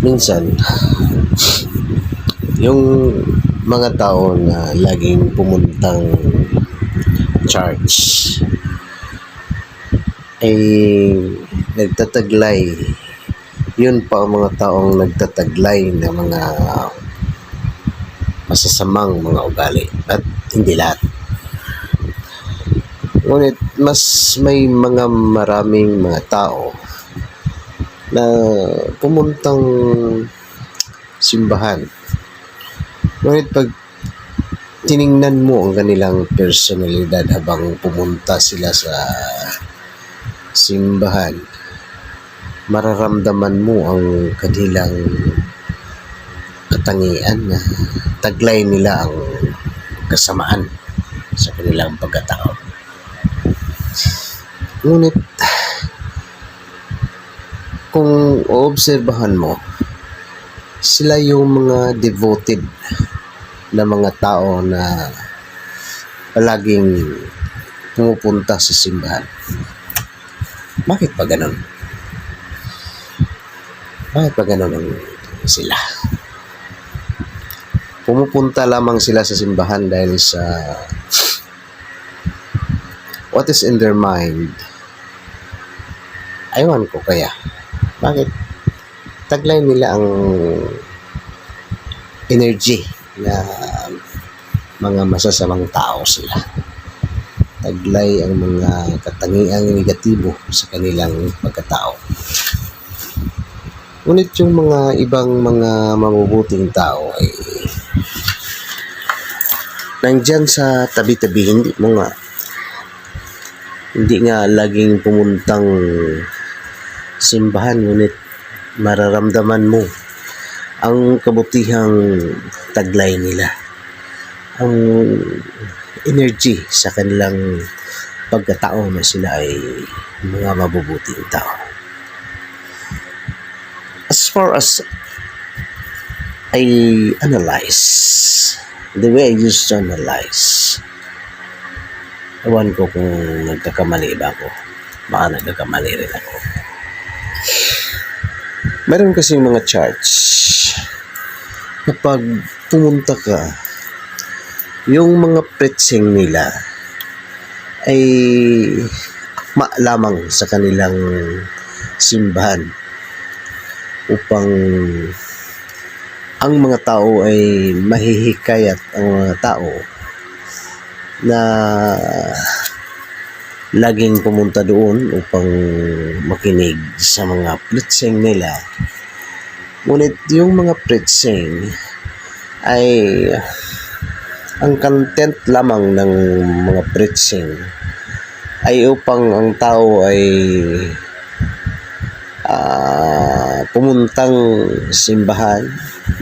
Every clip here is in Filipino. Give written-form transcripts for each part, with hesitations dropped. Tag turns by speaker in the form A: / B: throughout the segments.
A: Minsan, yung mga tao na laging pumuntang church ay nagtataglay. Yun pa ang mga taong nagtataglay na mga masasamang mga ugali, at hindi lahat. Ngunit mas may maraming mga tao na pumuntang simbahan. Ngunit pag tiningnan mo ang kanilang personalidad habang pumunta sila sa simbahan, mararamdaman mo ang kanilang katangian na taglay nila ang kasamaan sa kanilang pagkatao. Ngunit kung oobserbahan mo, sila yung mga devoted na mga tao na palaging pumupunta sa simbahan. Bakit pa ganun? Bakit pa ganun ang sila? Pumupunta lamang sila sa simbahan dahil sa what is in their mind. Aywan ko kaya. Bakit? Taglay nila ang energy na mga masasamang tao sila. Taglay ang mga katangiang negatibo sa kanilang pagkatao. Ngunit yung mga ibang mga mabubuting tao ay nandyan sa tabi-tabi, hindi nga laging pumuntang simbahan, ngunit mararamdaman mo ang kabutihang taglay nila, ang energy sa kanilang pagkatao na sila ay mga mabubuting tao. As far as I analyze, the way I used to analyze, ewan ko kung nagkakamali ba ako. Baka nagkakamali rin ako. Meron kasing mga church, kapag pumunta ka, yung mga preaching nila ay akma lamang sa kanilang simbahan upang ang mga tao ay mahihikayat ang mga tao na laging pumunta doon upang makinig sa mga preaching nila. Ngunit yung mga preaching ay ang content lamang ng mga preaching ay upang ang tao ay pumuntang simbahan,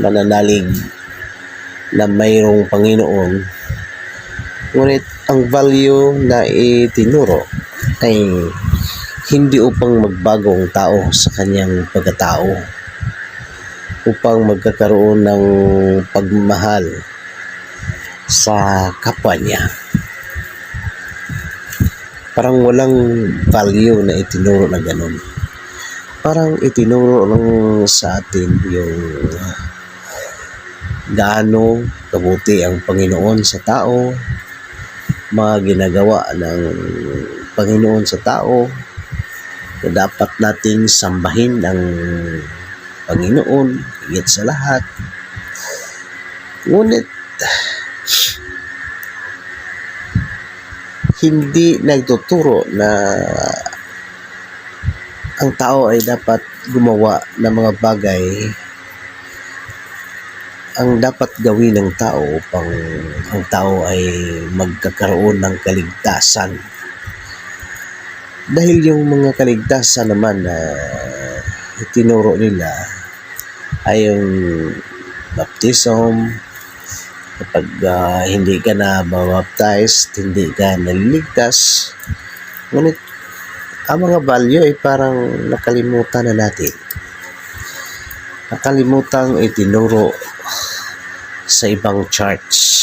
A: mananalig na mayroong Panginoon. Ngunit ang value na itinuro ay hindi upang magbago ang tao sa kanyang pagkatao, upang magkakaroon ng pagmamahal sa kapwa niya. Parang walang value na itinuro na ganun. Parang itinuro lang sa atin yung gaano kabuti ang Panginoon sa tao, mga ginagawa ng Panginoon sa tao, na dapat nating sambahin ang Panginoon higit sa lahat. Ngunit hindi nagtuturo na ang tao ay dapat gumawa ng mga bagay ang dapat gawin ng tao upang ang tao ay magkakaroon ng kaligtasan. Dahil yung mga kaligtasan naman na itinuro nila ay yung baptism. Kapag hindi ka na baptized, hindi ka naliligtas. Ngunit ang mga value ay parang nakalimutan na natin. Nakalimutang itinuro sa ibang church.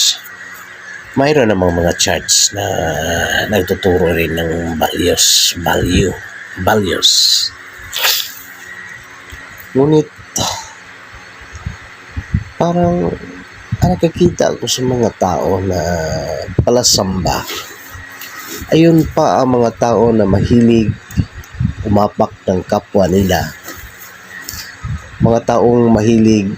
A: Mayroon namang mga church na nagtuturo rin ng values. Ngunit parang nakikita ko sa mga tao na palasamba. Ayun pa ang mga tao na mahilig umapak ng kapwa nila. Mga taong mahilig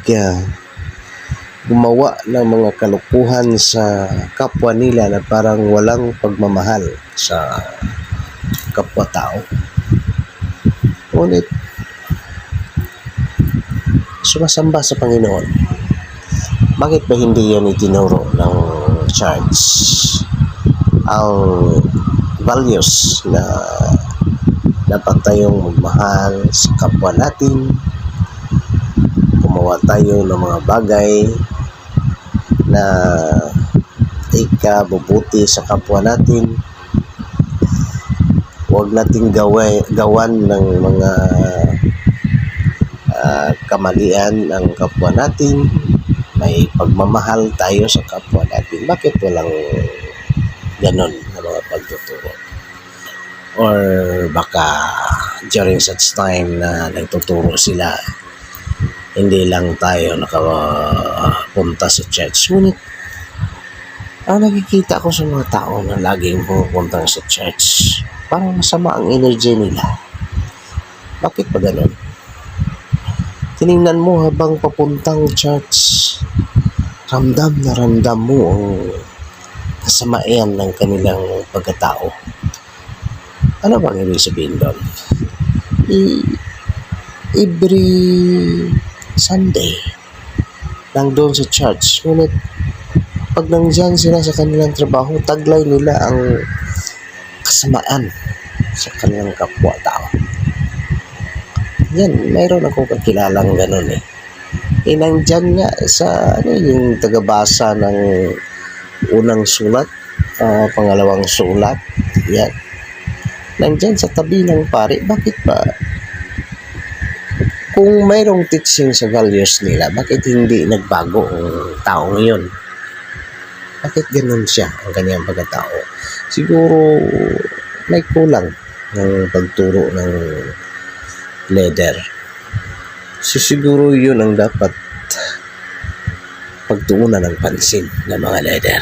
A: gumawa ng mga kalukuhan sa kapwa nila na parang walang pagmamahal sa kapwa-tao. Ngunit, sumasamba sa Panginoon. Bakit ba hindi yan itinuro ng church? Ang values na dapat tayong magmahal sa kapwa natin, gumawa tayo ng mga bagay na ikabubuti sa kapwa natin. Huwag nating gawan ng mga kamalian ang kapwa natin. May pagmamahal tayo sa kapwa natin. Bakit walang ganon na mga pagtuturo? Or baka during such time na nagtuturo sila, hindi lang tayo nakapunta sa church. Ngunit ang nakikita ko sa mga tao na laging pumupunta sa church, parang masama ang energy nila. Bakit ba ganon? Tinignan mo habang papuntang church, ramdam na ramdam mo ang kasamaan ng kanilang pagkatao. Ano bang ibig sabihin doon? Every Sunday lang doon sa church. Ngunit pag nandyan sila sa kanilang trabaho, taglay nila ang kasamaan sa kanilang kapwa-tao. Yan, mayroon akong kakilalang ganun eh. Nandyan nga sa yung tagabasa ng unang sulat, pangalawang sulat. Yan. Nandyan sa tabi ng pari. Bakit ba? Kung mayroong teaching sa values nila, bakit hindi nagbago ang tao ngayon? Bakit ganun siya ang kanyang pagkatao? Siguro may kulang ng pagturo ng leader. So siguro yun ang dapat pagtuunan ng pansin ng mga leader.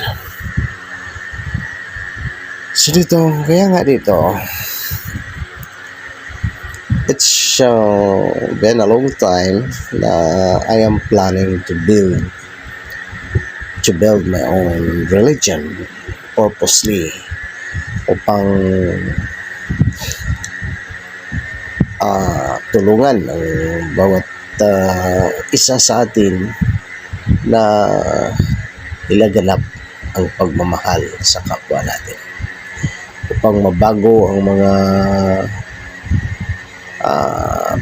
A: So kaya nga dito, it's been a long time na I am planning to build my own religion purposely upang tulungan ang bawat isa sa atin na ilaganap ang pagmamahal sa kapwa natin upang mabago ang mga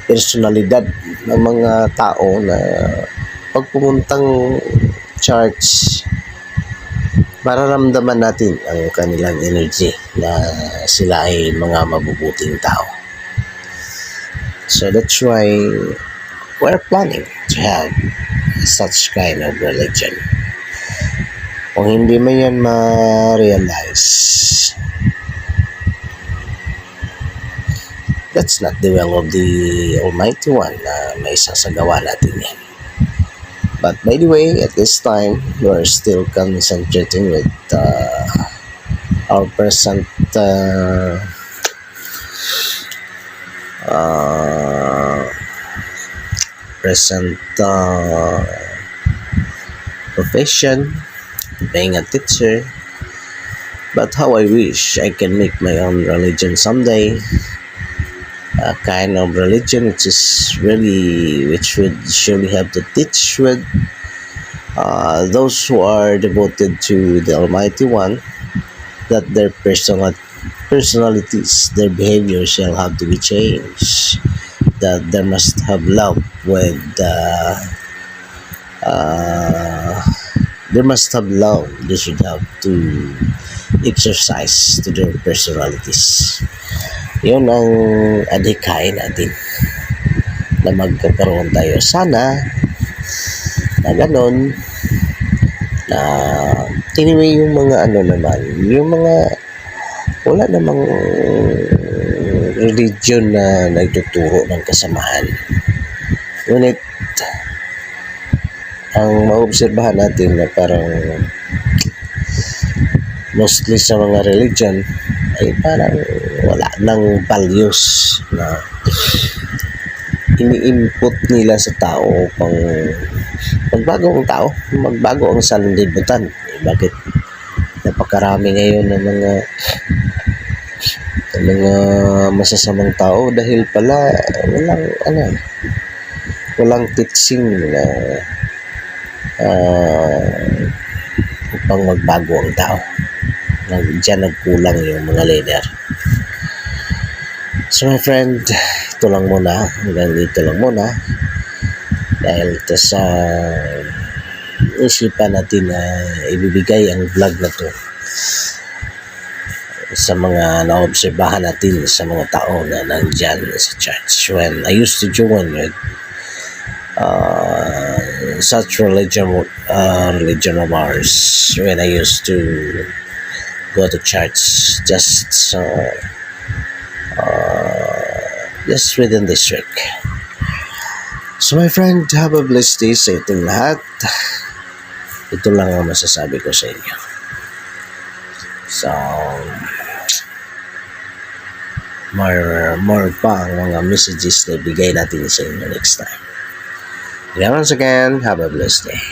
A: personalidad ng mga tao na pag pumuntang church, mararamdaman natin ang kanilang energy na sila ay mga mabubuting tao. So that's why we're planning to have such kind of religion. Kung hindi man yan ma-realize, that's not the will of the Almighty One na may sasagawa natin yan. But by the way, at this time, we're still concentrating with our present profession, being a teacher. But how I wish I can make my own religion someday, a kind of religion which would surely have to teach with those who are devoted to the Almighty One, that their personalities, their behavior shall have to be changed, that they must have love with they must have love, they should have to exercise to their personalities. Yun ang adhikain natin na magkakaroon tayo sana na ganon na anyway yung mga naman, yung mga wala namang religion na nagtuturo ng kasamahan. Ngunit ang maobserbahan natin na parang mostly sa mga religion ay parang wala nang values na ini-input nila sa tao upang magbago ang sanlibutan. Bakit napakarami ngayon ng mga masasamang tao dahil pala walang teaching na upang magbago ang tao. Diyan nagkulang yung mga leader. So my friend, ito lang muna. Hanggang dito lang muna. Dahil ito sa isipan natin na ibibigay ang vlog na to sa mga naobserbahan natin sa mga tao na nandyan sa church. When I used to join with such religion of ours, when I used to go to church just within this week. So my friend, have a blessed day sa iting lahat. Ito lang ang masasabi ko sa inyo. So, more pa ang mga messages na ibigay natin sa inyo next time. Once again, have a blessed day.